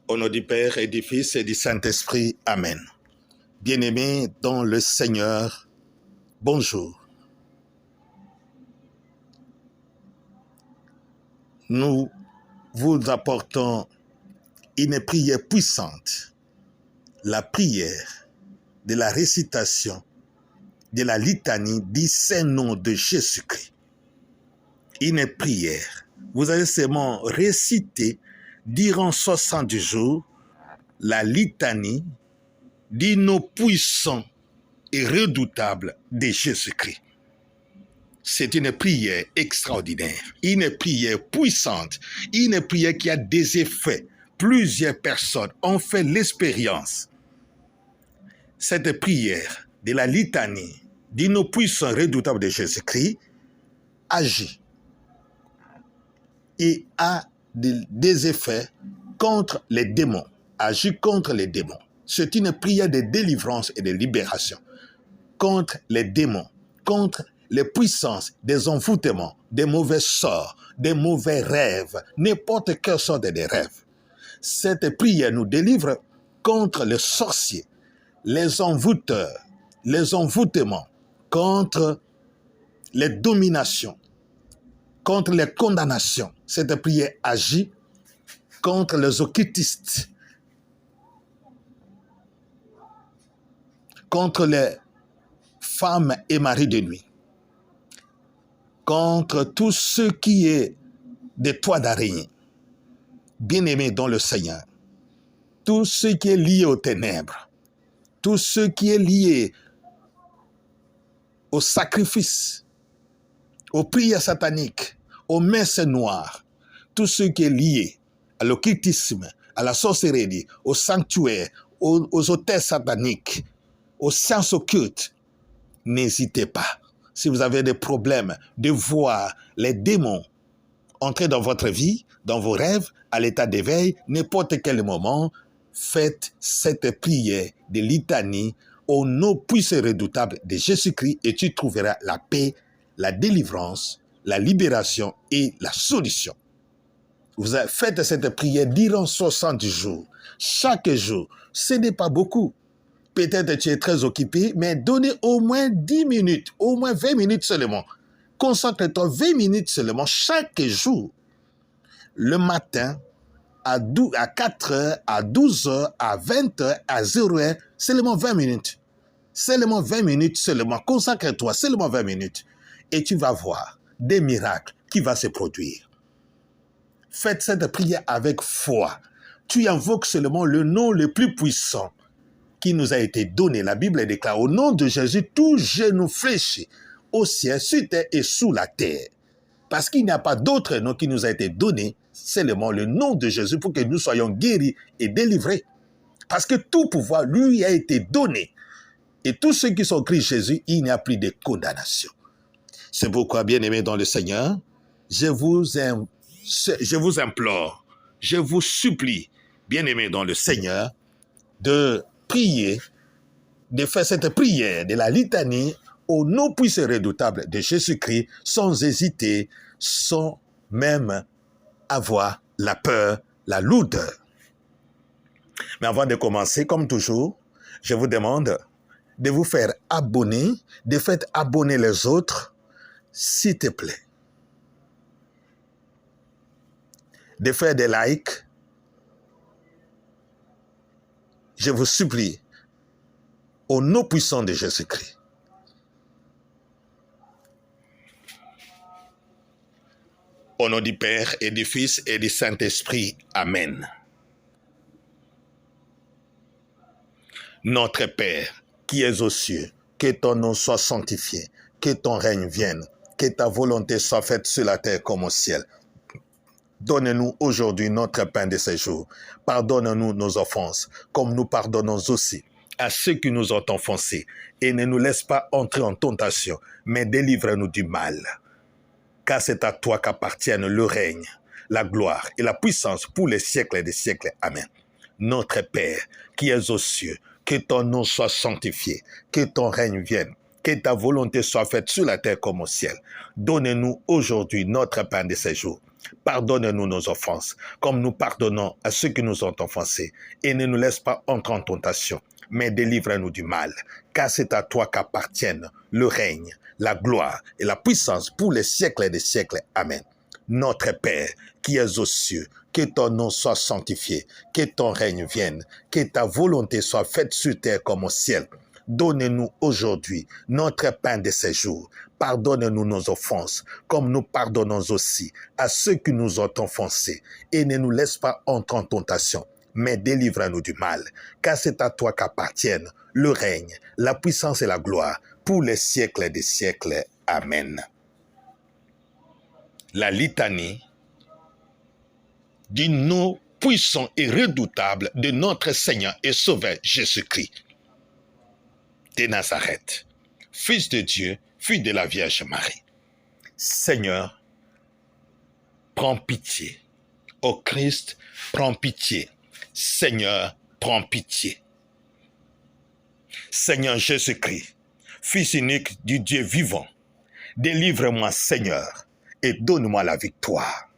Au nom du Père et du Fils et du Saint-Esprit. Amen. Bien-aimés dans le Seigneur, bonjour. Nous vous apportons une prière puissante, la prière de la récitation de la litanie du Saint-Nom de Jésus-Christ. Une prière. Vous allez seulement réciter durant 60 jours la litanie du nom puissant et redoutable de Jésus-Christ. C'est une prière extraordinaire, une prière puissante, une prière qui a des effets. Plusieurs personnes ont fait l'expérience. Cette prière de la litanie du nom puissant et redoutable de Jésus-Christ agit et a des effets contre les démons, agit contre les démons. C'est une prière de délivrance et de libération contre les démons, contre les puissances des envoûtements, des mauvais sorts, des mauvais rêves, n'importe quelle sorte de rêves. Cette prière nous délivre contre les sorciers, les envoûteurs, les envoûtements, contre les dominations, contre les condamnations. Cette prière agit contre les occultistes, contre les femmes et maris de nuit, contre tout ce qui est des toits d'araignée. Bien-aimés dans le Seigneur, tout ce qui est lié aux ténèbres, tout ce qui est lié au sacrifice, aux prières sataniques, aux messes noires, tout ce qui est lié à l'occultisme, à la sorcellerie, au sanctuaire, aux autels sataniques, aux sciences occultes, n'hésitez pas. Si vous avez des problèmes de voir les démons entrer dans votre vie, dans vos rêves, à l'état d'éveil, n'importe quel moment, faites cette prière de litanie au nom puissant et redoutable de Jésus-Christ et tu trouveras la paix, la délivrance, la libération et la solution. Vous faites cette prière durant 60 jours. Chaque jour, ce n'est pas beaucoup. Peut-être que tu es très occupé, mais donnez au moins 10 minutes, au moins 20 minutes seulement. Concentre-toi 20 minutes seulement chaque jour. Le matin, à 4 heures, à 12 heures, à 20 heures, à 0 heure, seulement 20 minutes. Seulement 20 minutes seulement. Consacre-toi seulement 20 minutes. Et tu vas voir des miracles qui vont se produire. Faites cette prière avec foi. Tu invoques seulement le nom le plus puissant qui nous a été donné. La Bible déclare au nom de Jésus, tout genou fléchit au ciel, sur terre et sous la terre. Parce qu'il n'y a pas d'autre nom qui nous a été donné, seulement le nom de Jésus pour que nous soyons guéris et délivrés. Parce que tout pouvoir lui a été donné. Et tous ceux qui sont en Christ Jésus, il n'y a plus de condamnation. C'est pourquoi, bien-aimés dans le Seigneur, je vous implore, je vous supplie, bien-aimés dans le Seigneur, de prier, de faire cette prière de la litanie au nom puissant et redoutable de Jésus-Christ, sans hésiter, sans même avoir la peur, la lourdeur. Mais avant de commencer, comme toujours, je vous demande de vous faire abonner, de faire abonner les autres, s'il te plaît. De faire des likes. Je vous supplie, au nom puissant de Jésus-Christ. Au nom du Père et du Fils et du Saint-Esprit. Amen. Notre Père, qui es aux cieux, que ton nom soit sanctifié, que ton règne vienne, que ta volonté soit faite sur la terre comme au ciel. Donne-nous aujourd'hui notre pain de ce jour. Pardonne-nous nos offenses, comme nous pardonnons aussi à ceux qui nous ont offensés. Et ne nous laisse pas entrer en tentation, mais délivre-nous du mal. Car c'est à toi qu'appartiennent le règne, la gloire et la puissance pour les siècles et des siècles. Amen. Notre Père, qui es aux cieux, que ton nom soit sanctifié, que ton règne vienne, que ta volonté soit faite sur la terre comme au ciel. Donne-nous aujourd'hui notre pain de ce jour. Pardonne-nous nos offenses, comme nous pardonnons à ceux qui nous ont offensés. Et ne nous laisse pas entrer en tentation, mais délivre-nous du mal. Car c'est à toi qu'appartiennent le règne, la gloire et la puissance pour les siècles des siècles. Amen. Notre Père, qui es aux cieux, que ton nom soit sanctifié, que ton règne vienne, que ta volonté soit faite sur terre comme au ciel. Donne-nous aujourd'hui notre pain de ces jours. Pardonne-nous nos offenses, comme nous pardonnons aussi à ceux qui nous ont offensés. Et ne nous laisse pas entrer en tentation, mais délivre-nous du mal. Car c'est à toi qu'appartiennent le règne, la puissance et la gloire pour les siècles des siècles. Amen. La litanie du nom puissant et redoutable de notre Seigneur et Sauveur Jésus-Christ de Nazareth, Fils de Dieu, Fils de la Vierge Marie. Seigneur, prends pitié. Ô Christ, prends pitié. Seigneur, prends pitié. Seigneur Jésus-Christ, Fils unique du Dieu vivant, délivre-moi, Seigneur, et donne-moi la victoire.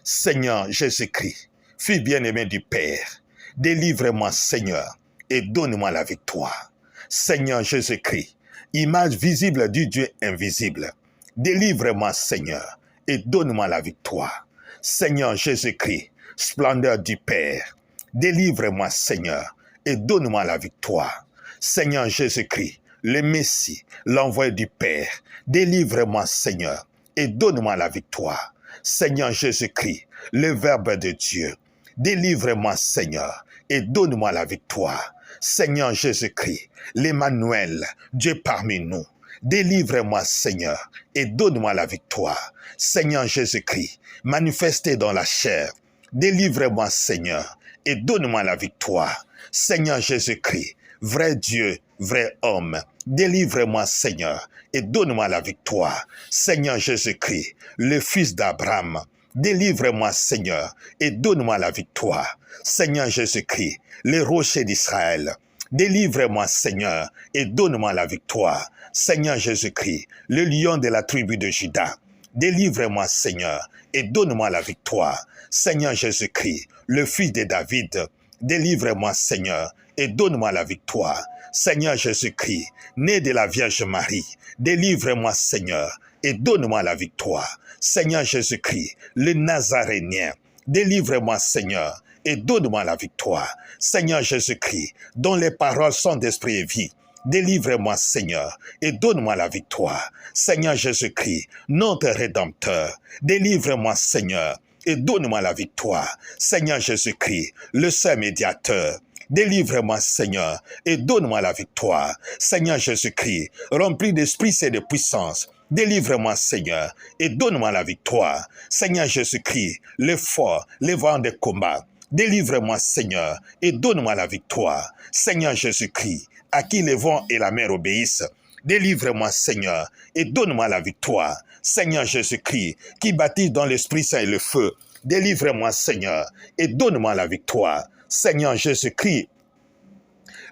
Seigneur Jésus-Christ, Fils bien-aimé du Père, délivre-moi, Seigneur, et donne-moi la victoire. Seigneur Jésus-Christ, image visible du Dieu invisible, délivre-moi, Seigneur, et donne-moi la victoire. Seigneur Jésus-Christ, splendeur du Père, délivre-moi, Seigneur, et donne-moi la victoire. Seigneur Jésus-Christ, le Messie, l'envoyé du Père, délivre-moi, Seigneur, et donne-moi la victoire. Seigneur Jésus-Christ, le Verbe de Dieu, délivre-moi, Seigneur, et donne-moi la victoire. Seigneur Jésus-Christ, l'Emmanuel, Dieu parmi nous, délivre-moi, Seigneur, et donne-moi la victoire. Seigneur Jésus-Christ, manifesté dans la chair, délivre-moi, Seigneur, et donne-moi la victoire. Seigneur Jésus-Christ, vrai Dieu, vrai homme, délivre-moi, Seigneur, et donne-moi la victoire. Seigneur Jésus-Christ, le Fils d'Abraham, délivre-moi, Seigneur, et donne-moi la victoire. Seigneur Jésus-Christ, le rocher d'Israël, délivre-moi, Seigneur, et donne-moi la victoire. Seigneur Jésus-Christ, le lion de la tribu de Juda, délivre-moi, Seigneur, et donne-moi la victoire. Seigneur Jésus-Christ, le Fils de David, délivre-moi, Seigneur, et donne-moi la victoire. Seigneur Jésus-Christ, né de la Vierge Marie, délivre-moi, Seigneur, et donne-moi la victoire. Seigneur Jésus-Christ, le Nazarénien, délivre-moi, Seigneur, et donne-moi la victoire. Seigneur Jésus-Christ, dont les paroles sont d'esprit et vie, délivre-moi, Seigneur, et donne-moi la victoire. Seigneur Jésus-Christ, notre Rédempteur, délivre-moi, Seigneur, et donne-moi la victoire. Seigneur Jésus-Christ, le seul médiateur, délivre-moi, Seigneur, et donne-moi la victoire. Seigneur Jésus-Christ, rempli d'esprit et de puissance, délivre-moi, Seigneur, et donne-moi la victoire. Seigneur Jésus-Christ, le fort, le vaillant des combats, délivre-moi, Seigneur, et donne-moi la victoire. Seigneur Jésus-Christ, à qui les vents et la mer obéissent, délivre-moi, Seigneur, et donne-moi la victoire. Seigneur Jésus-Christ, qui baptise dans l'Esprit Saint et le feu, délivre-moi, Seigneur, et donne-moi la victoire. Seigneur Jésus-Christ,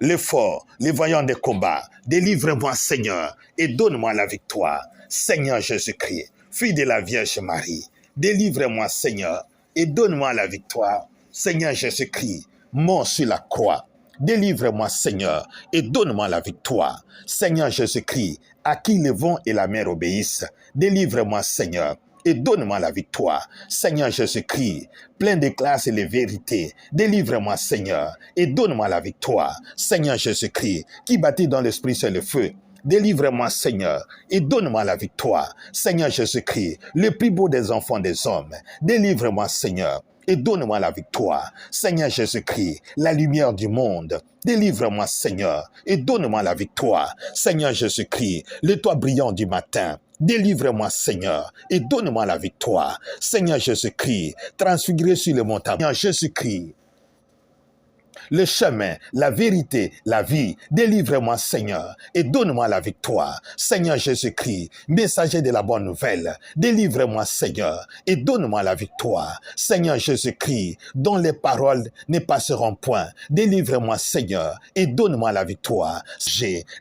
le fort, le vaillant des combats, délivre-moi, Seigneur, et donne-moi la victoire. Seigneur Jésus-Christ, Fils de la Vierge Marie, délivre-moi, Seigneur, et donne-moi la victoire. Seigneur Jésus-Christ, mort sur la croix, délivre-moi, Seigneur, et donne-moi la victoire. Seigneur Jésus-Christ, à qui le vent et la mer obéissent, délivre-moi, Seigneur, et donne-moi la victoire. Seigneur Jésus-Christ, plein de grâce et de vérité, délivre-moi, Seigneur, et donne-moi la victoire. Seigneur Jésus-Christ, qui bâtit dans l'Esprit sur le feu, délivre-moi, Seigneur, et donne-moi la victoire. Seigneur Jésus-Christ, le plus beau des enfants des hommes, délivre-moi, Seigneur, et donne-moi la victoire. Seigneur Jésus-Christ, la lumière du monde, délivre-moi, Seigneur, et donne-moi la victoire. Seigneur Jésus-Christ, le toit brillant du matin, délivre-moi, Seigneur, et donne-moi la victoire. Seigneur Jésus-Christ, transfiguré sur le mont Seigneur Jésus-Christ, le chemin, la vérité, la vie, délivre-moi, Seigneur, et donne-moi la victoire. Seigneur Jésus-Christ, messager de la bonne nouvelle, délivre-moi, Seigneur, et donne-moi la victoire. Seigneur Jésus-Christ, dont les paroles ne passeront point, délivre-moi, Seigneur, et donne-moi la victoire.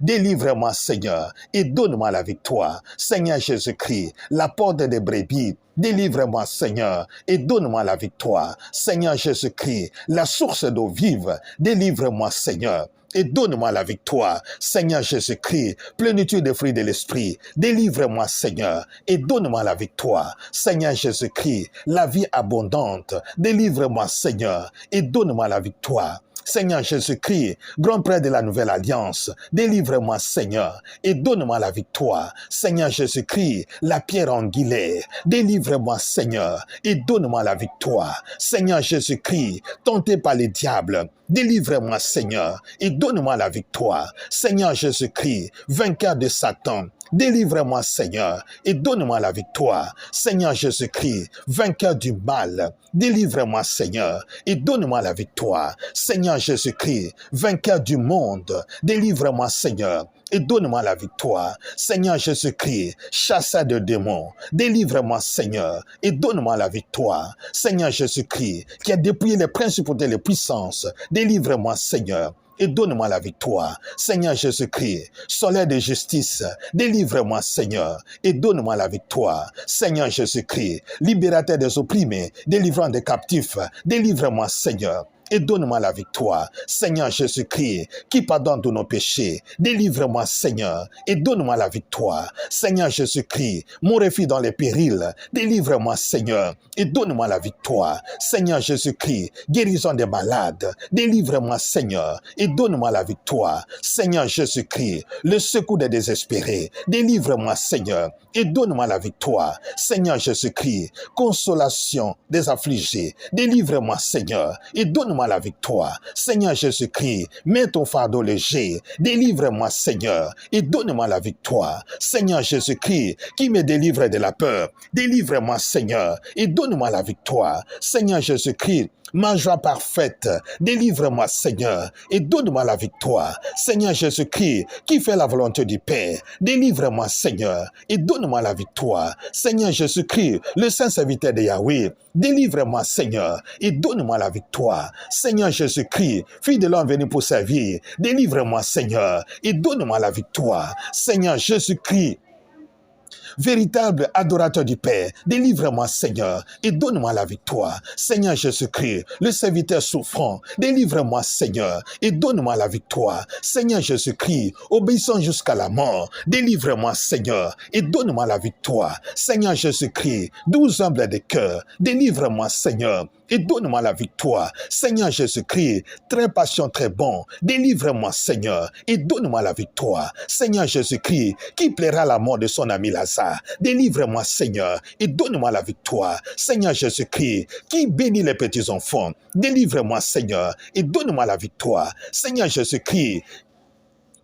Délivre-moi, Seigneur, et donne-moi la victoire. Seigneur Jésus-Christ, la porte des brebis, délivre-moi, Seigneur, et donne-moi la victoire. Seigneur Jésus-Christ, la source d'eau vive, délivre-moi, Seigneur, et donne-moi la victoire. Seigneur Jésus-Christ, plénitude des fruits de l'Esprit, délivre-moi, Seigneur, et donne-moi la victoire. Seigneur Jésus-Christ, la vie abondante, délivre-moi, Seigneur, et donne-moi la victoire. Seigneur Jésus-Christ, grand prêtre de la nouvelle alliance, délivre-moi, Seigneur, et donne-moi la victoire. Seigneur Jésus-Christ, la pierre angulaire, délivre-moi, Seigneur, et donne-moi la victoire. Seigneur Jésus-Christ, tenté par les diables, délivre-moi, Seigneur, et donne-moi la victoire. Seigneur Jésus-Christ, vainqueur de Satan, délivre-moi, Seigneur, et donne-moi la victoire. Seigneur Jésus-Christ, vainqueur du mal, délivre-moi, Seigneur, et donne-moi la victoire. Seigneur Jésus-Christ, vainqueur du monde, délivre-moi, Seigneur, et donne-moi la victoire. Seigneur Jésus-Christ, chasseur de démons, délivre-moi, Seigneur, et donne-moi la victoire. Seigneur Jésus-Christ, qui a dépouillé les principautés et les puissances, délivre-moi, Seigneur, et donne-moi la victoire. Seigneur Jésus-Christ, soleil de justice, délivre-moi, Seigneur, et donne-moi la victoire. Seigneur Jésus-Christ, libérateur des opprimés, délivrant des captifs, délivre-moi, Seigneur, et donne-moi la victoire. Seigneur Jésus-Christ, qui pardonne tous nos péchés, délivre-moi, Seigneur, et donne-moi la victoire. Seigneur Jésus-Christ, mon refuge dans les périls, délivre-moi, Seigneur, et donne-moi la victoire. Seigneur Jésus-Christ, guérison des malades, délivre-moi, Seigneur, et donne-moi la victoire. Seigneur Jésus-Christ, le secours des désespérés, délivre-moi, Seigneur, et donne-moi la victoire. Seigneur Jésus-Christ, consolation des affligés, délivre-moi, Seigneur, et donne-moi la victoire. Seigneur Jésus-Christ, mets ton fardeau léger, délivre-moi, Seigneur, et donne-moi la victoire. Seigneur Jésus-Christ, qui me délivre de la peur, délivre-moi, Seigneur, et donne-moi la victoire. Seigneur Jésus-Christ, ma joie parfaite, délivre-moi, Seigneur, et donne-moi la victoire. Seigneur Jésus-Christ, qui fait la volonté du Père, délivre-moi, Seigneur, et donne-moi la victoire. Seigneur Jésus-Christ, le saint serviteur de Yahweh, délivre-moi, Seigneur, et donne-moi la victoire. Seigneur Jésus-Christ, fils de l'homme venu pour servir, délivre-moi, Seigneur, et donne-moi la victoire. Seigneur Jésus-Christ, véritable adorateur du Père, délivre-moi, Seigneur, et donne-moi la victoire. Seigneur Jésus-Christ, le serviteur souffrant, délivre-moi, Seigneur, et donne-moi la victoire. Seigneur Jésus-Christ, obéissant jusqu'à la mort, délivre-moi, Seigneur, et donne-moi la victoire. Seigneur Jésus-Christ, doux humble de cœur, délivre-moi, Seigneur, et donne-moi la victoire. Seigneur Jésus-Christ, très patient, très bon, délivre-moi, Seigneur, et donne-moi la victoire. Seigneur Jésus-Christ, qui plaira la mort de son ami Lazare, délivre-moi, Seigneur, et donne-moi la victoire. Seigneur Jésus-Christ, qui bénit les petits enfants, délivre-moi, Seigneur, et donne-moi la victoire. Seigneur Jésus-Christ,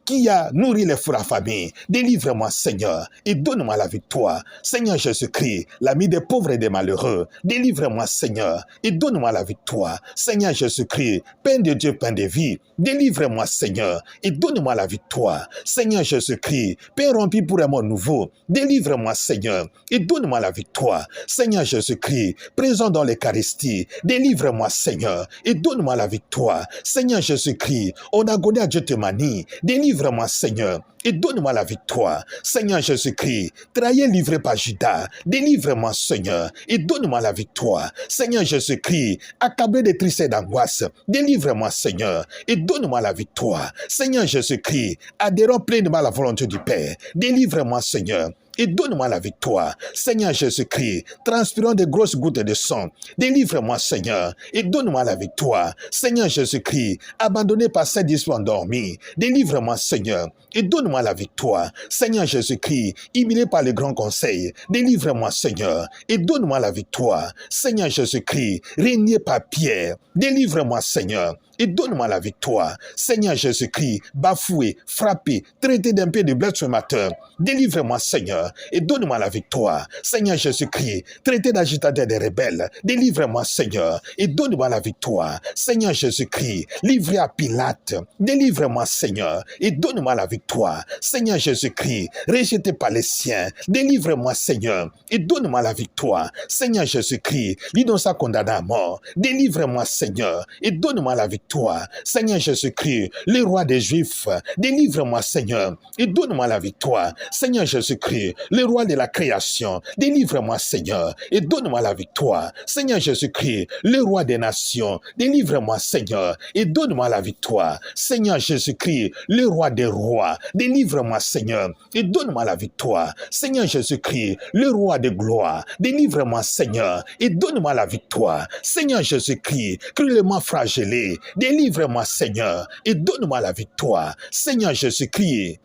qui a nourri les fous affamés, délivre-moi, Seigneur, et donne-moi la victoire. Seigneur Jésus-Christ, l'ami des pauvres et des malheureux, délivre-moi, Seigneur, et donne-moi la victoire. Seigneur Jésus-Christ, Pain de Dieu, pain de vie, délivre-moi, Seigneur, et donne-moi la victoire. Seigneur Jésus-Christ, Pain rempli pour un monde nouveau, délivre-moi, Seigneur, et donne-moi la victoire. Seigneur Jésus-Christ, présent dans l'Eucharistie, délivre-moi, Seigneur, et donne-moi la victoire. Seigneur Jésus-Christ, on a donné à Dieu te manie, délivre-moi, Seigneur, et donne-moi la victoire. Seigneur Jésus-Christ, trahi et livré par Judas, délivre-moi, Seigneur, et donne-moi la victoire. Seigneur Jésus-Christ, accablé de tristesse et d'angoisse, délivre-moi, Seigneur, et donne-moi la victoire. Seigneur Jésus-Christ, adhérant pleinement à la volonté du Père, délivre-moi, Seigneur, et donne-moi la victoire. Seigneur Jésus-Christ, transpirant de grosses gouttes de sang, délivre-moi, Seigneur, et donne-moi la victoire. Seigneur Jésus-Christ, abandonné par ses disciples endormis, délivre-moi, Seigneur, et donne-moi la victoire. Seigneur Jésus-Christ, humilié par le grand conseil, délivre-moi, Seigneur, et donne-moi la victoire. Seigneur Jésus-Christ, régné par Pierre, délivre-moi, Seigneur, et donne-moi la victoire. Seigneur Jésus-Christ, bafoué, frappé, traité d'un pied de blasphémateur, délivre-moi, Seigneur, et donne-moi la victoire. Seigneur Jésus-Christ, traité d'agitateur des rebelles, délivre-moi, Seigneur, et donne-moi la victoire. Seigneur Jésus-Christ, livré à Pilate, délivre-moi, Seigneur, et donne-moi la victoire. Seigneur Jésus-Christ, rejeté par les siens, délivre-moi, Seigneur, et donne-moi la victoire. Seigneur Jésus-Christ, l'innocent condamné à mort, délivre-moi, Seigneur, et donne-moi la victoire. victoire. Seigneur Jésus-Christ, le roi des Juifs, délivre-moi, Seigneur, et donne-moi la victoire. Seigneur Jésus-Christ, le roi de la création, délivre-moi, Seigneur, et donne-moi la victoire. Seigneur Jésus-Christ, le roi des nations, délivre-moi, Seigneur, et donne-moi la victoire. Seigneur Jésus-Christ, le roi des rois, délivre-moi, Seigneur, et donne-moi la victoire. Seigneur Jésus-Christ, le roi de gloire, délivre-moi, Seigneur, et donne-moi la victoire. Seigneur Jésus-Christ, cruellement flagellé, délivre-moi, Seigneur, et donne-moi la victoire. Seigneur Jésus-Christ,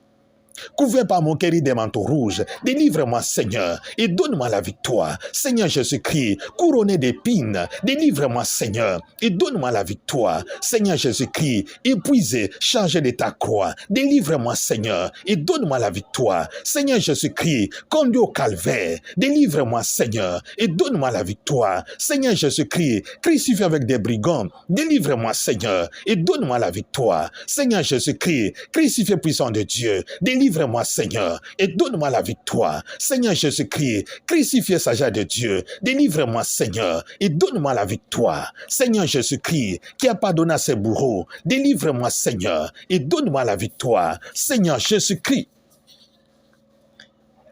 couvert par mon guéri des manteaux rouges, délivre-moi, Seigneur, et donne-moi la victoire. Seigneur Jésus-Christ, couronné d'épines, délivre-moi, Seigneur, et donne-moi la victoire. Seigneur Jésus-Christ, épuisé, chargé de ta croix, délivre-moi, Seigneur, et donne-moi la victoire. Seigneur Jésus-Christ, conduit au calvaire, délivre-moi, Seigneur, et donne-moi la victoire. Seigneur Jésus-Christ, crucifié avec des brigands, délivre-moi, Seigneur, et donne-moi la victoire. Seigneur Jésus-Christ, crucifié puissant de Dieu, délivre-moi, Seigneur, et donne-moi la victoire. Seigneur Jésus-Christ, crucifié sagesse de Dieu, délivre-moi, Seigneur, et donne-moi la victoire. Seigneur Jésus-Christ, qui a pardonné à ses bourreaux, délivre-moi, Seigneur, et donne-moi la victoire. Seigneur Jésus-Christ,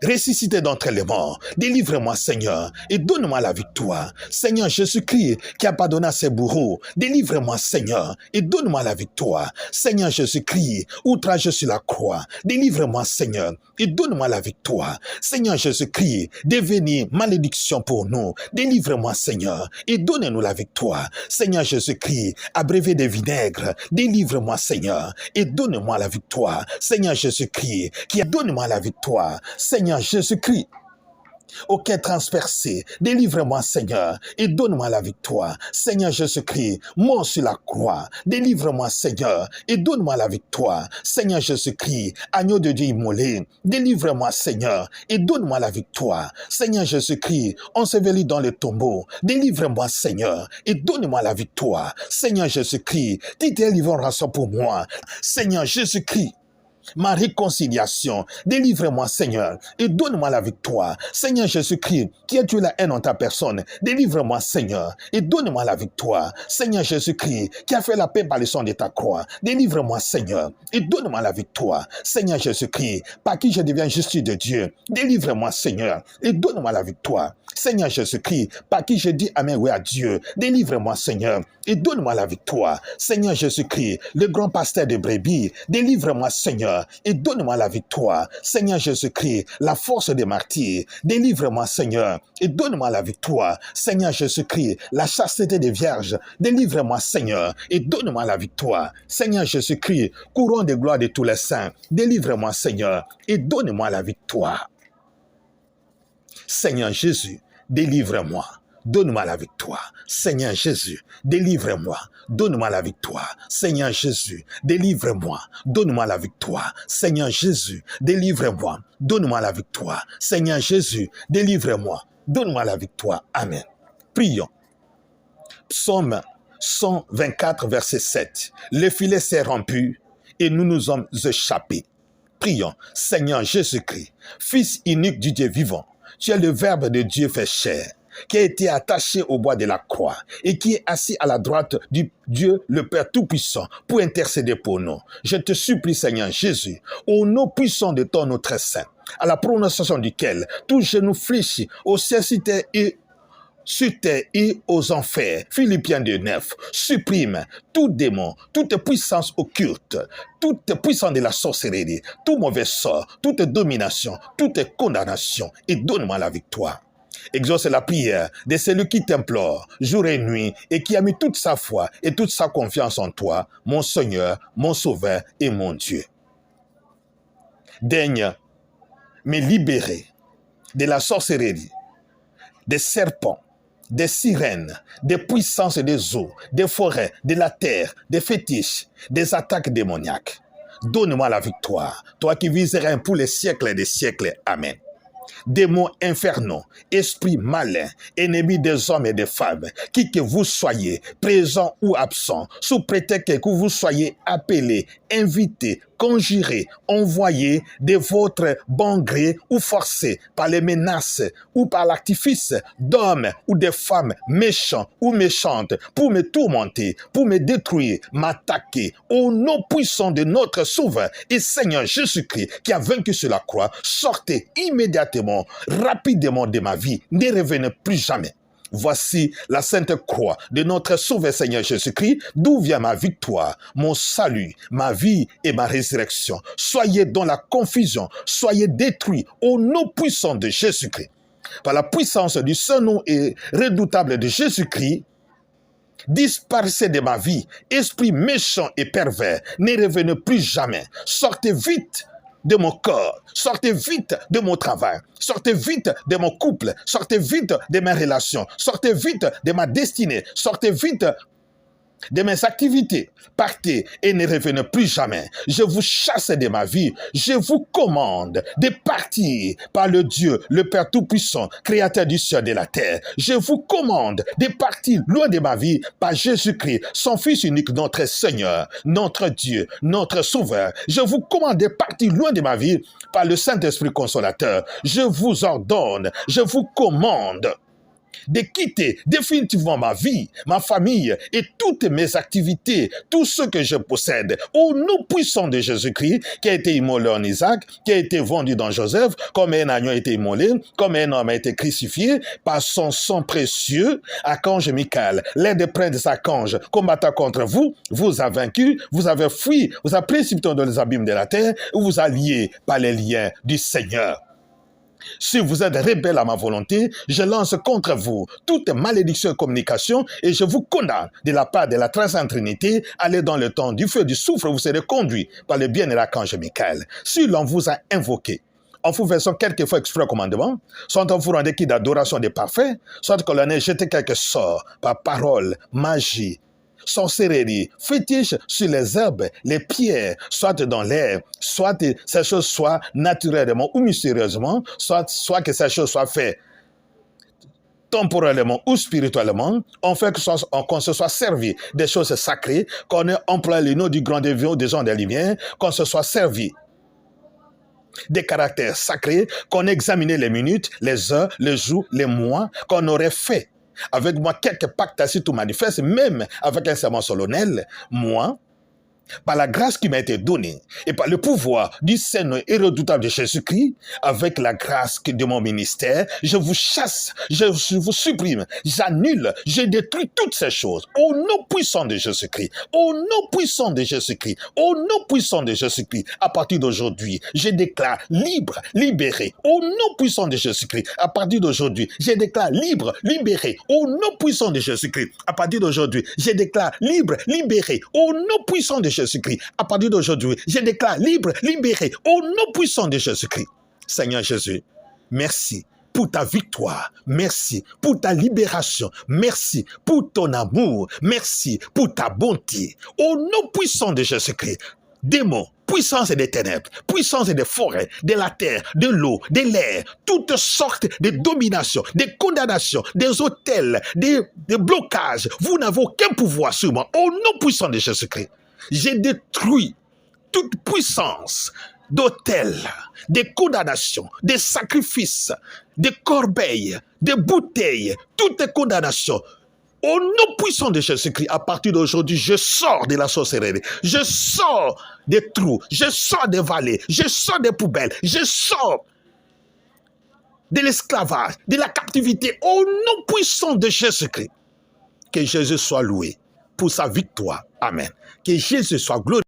ressuscité d'entre les morts, délivre-moi, Seigneur, et donne-moi la victoire. Seigneur Jésus-Christ, qui a pardonné à ses bourreaux, délivre-moi, Seigneur, et donne-moi la victoire. Seigneur Jésus-Christ, outragé sur la croix, délivre-moi, Seigneur, et donne-moi la victoire. Seigneur Jésus-Christ, devenu malédiction pour nous, délivre-moi, Seigneur, et donne-nous la victoire. Seigneur Jésus-Christ, abrévé de vinaigre, délivre-moi, Seigneur, et donne-moi la victoire. Seigneur Jésus-Christ, qui a donne-moi la victoire. Seigneur Jésus-Christ, au cœur transpercé, délivre-moi, Seigneur, et donne-moi la victoire. Seigneur Jésus-Christ, mort sur la croix, délivre-moi, Seigneur, et donne-moi la victoire. Seigneur Jésus-Christ, agneau de Dieu immolé, délivre-moi, Seigneur, et donne-moi la victoire. Seigneur Jésus-Christ, enseveli dans le tombeau, délivre-moi, Seigneur, et donne-moi la victoire. Seigneur Jésus-Christ, tu t'es livré en rançon pour moi. Seigneur Jésus-Christ, ma réconciliation, délivre-moi, Seigneur, et donne-moi la victoire. Seigneur Jésus-Christ, qui a tué la haine en ta personne, délivre-moi, Seigneur, et donne-moi la victoire. Seigneur Jésus-Christ, qui a fait la paix par le sang de ta croix, délivre-moi, Seigneur, et donne-moi la victoire. Seigneur Jésus-Christ, par qui je deviens justice de Dieu, délivre-moi, Seigneur, et donne-moi la victoire. Seigneur Jésus-Christ, par qui je dis amen oui à Dieu, délivre-moi, Seigneur, et donne-moi la victoire. Seigneur Jésus-Christ, le grand pasteur de brebis, délivre-moi, Seigneur, et donne-moi la victoire. Seigneur Jésus-Christ, la force des martyrs, délivre-moi, Seigneur, et donne-moi la victoire. Seigneur Jésus-Christ, la chasteté des vierges, délivre-moi, Seigneur, et donne-moi la victoire. Seigneur Jésus-Christ, couronne de gloire de tous les saints, délivre-moi, Seigneur, et donne-moi la victoire. Seigneur Jésus, délivre-moi, donne-moi la victoire. Seigneur Jésus, délivre-moi, donne-moi la victoire. Seigneur Jésus, délivre-moi, donne-moi la victoire. Seigneur Jésus, délivre-moi, donne-moi la victoire. Seigneur Jésus, délivre-moi, donne-moi la victoire. Amen. Prions. Psaume 124, verset 7. Le filet s'est rompu et nous nous sommes échappés. Prions. Seigneur Jésus-Christ, Fils unique du Dieu vivant, tu es le Verbe de Dieu fait chair, qui a été attaché au bois de la croix et qui est assis à la droite du Dieu le Père Tout-Puissant pour intercéder pour nous. Je te supplie, Seigneur Jésus, au nom puissant de ton nom très saint, à la prononciation duquel tout genou fléchit au ciel sur terre et aux enfers. Philippiens 2:9, supprime tout démon, toute puissance occulte, toute puissance de la sorcellerie, tout mauvais sort, toute domination, toute condamnation, et donne-moi la victoire. Exauce la prière de celui qui t'implore jour et nuit et qui a mis toute sa foi et toute sa confiance en toi, mon Seigneur, mon Sauveur et mon Dieu. Daigne me libérer de la sorcellerie, des serpents, des sirènes, des puissances des eaux, des forêts, de la terre, des fétiches, des attaques démoniaques. Donne-moi la victoire, toi qui viserais pour les siècles et des siècles. Amen. démons infernaux, esprits malins, ennemis des hommes et des femmes, qui que vous soyez, présents ou absents, sous prétexte que vous soyez appelés, invités, conjurés, envoyés de votre bon gré ou forcés par les menaces ou par l'artifice d'hommes ou de femmes méchants ou méchantes pour me tourmenter, pour me détruire, m'attaquer, au nom puissant de notre Sauveur et Seigneur Jésus-Christ qui a vaincu sur la croix, sortez immédiatement, rapidement de ma vie, ne revenez plus jamais. Voici la sainte croix de notre Sauveur Seigneur Jésus-Christ, d'où vient ma victoire, mon salut, ma vie et ma résurrection. Soyez dans la confusion, soyez détruits au nom puissant de Jésus-Christ. Par la puissance du saint nom et redoutable de Jésus-Christ, disparaissez de ma vie, esprit méchant et pervers, ne revenez plus jamais. Sortez vite de mon corps, sortez vite de mon travail, sortez vite de mon couple, sortez vite de mes relations, sortez vite de ma destinée, sortez vite de mes activités. Partez et ne revenez plus jamais. Je vous chasse de ma vie. Je vous commande de partir par le Dieu, le Père Tout-Puissant, Créateur du ciel et de la terre. Je vous commande de partir loin de ma vie par Jésus-Christ, son Fils unique, notre Seigneur, notre Dieu, notre Sauveur. Je vous commande de partir loin de ma vie par le Saint-Esprit Consolateur. Je vous ordonne, je vous commande de quitter définitivement ma vie, ma famille et toutes mes activités, tout ce que je possède, au nom puissant de Jésus-Christ, qui a été immolé en Isaac, qui a été vendu dans Joseph, comme un agneau a été immolé, comme un homme a été crucifié, par son sang précieux, archange Michael, l'un des princes archanges combattant contre vous, vous a vaincu, vous avez fui, vous a précipité dans les abîmes de la terre, ou vous a lié par les liens du Seigneur. Si vous êtes rebelle à ma volonté, je lance contre vous toute malédiction et communication et je vous condamne de la part de la très sainte Trinité. Allez dans le temps du feu du soufre, vous serez conduits par le bien et l'archange Michael. Si l'on vous a invoqué, en vous faisant quelquefois exprès commandement, soit en vous rendant qui d'adoration des parfaits, soit qu'on en ait jeté quelques sorts par parole, magie, sorcellerie, fétiche sur les herbes, les pierres, soit dans l'air, soit ces choses soient naturellement ou mystérieusement, soit que ces choses soient faites temporellement ou spirituellement, on fait qu'on se soit servi des choses sacrées, qu'on ait employé le nom du grand Dieu des gens des lumières, qu'on se soit servi des caractères sacrés, qu'on ait examiné les minutes, les heures, les jours, les mois, qu'on aurait fait avec moi quelques pactes assis tout manifeste, même avec un serment solennel, moi, par la grâce qui m'a été donnée et par le pouvoir du Saint et redoutable de Jésus-Christ, avec la grâce de mon ministère, je vous chasse, je vous supprime, j'annule, je détruis toutes ces choses au nom puissant de Jésus-Christ, au nom puissant de Jésus-Christ, au nom puissant de Jésus-Christ. À partir d'aujourd'hui, je déclare libre, libéré, au nom puissant de Jésus-Christ. À partir d'aujourd'hui, je déclare libre, libéré, au nom puissant de Jésus-Christ. À partir d'aujourd'hui, je déclare libre, libéré, au nom puissant de Jésus-Christ. À partir d'aujourd'hui, je déclare libre, libéré, au nom puissant de Jésus-Christ. Seigneur Jésus, merci pour ta victoire, merci pour ta libération, merci pour ton amour, merci pour ta bonté, au nom puissant de Jésus-Christ. Démons, puissance des ténèbres, puissance des forêts, de la terre, de l'eau, de l'air, toutes sortes de dominations, des condamnations, des hôtels, des blocages, vous n'avez aucun pouvoir sur moi, au nom puissant de Jésus-Christ. J'ai détruit toute puissance d'autel, des condamnations, des sacrifices, des corbeilles, des bouteilles, toutes les condamnations. Au nom puissant de Jésus-Christ, à partir d'aujourd'hui, je sors de la sorcellerie, je sors des trous, je sors des vallées, je sors des poubelles, je sors de l'esclavage, de la captivité, au nom puissant de Jésus-Christ. Que Jésus soit loué pour sa victoire. Amen. Que Jésus soit glorifié.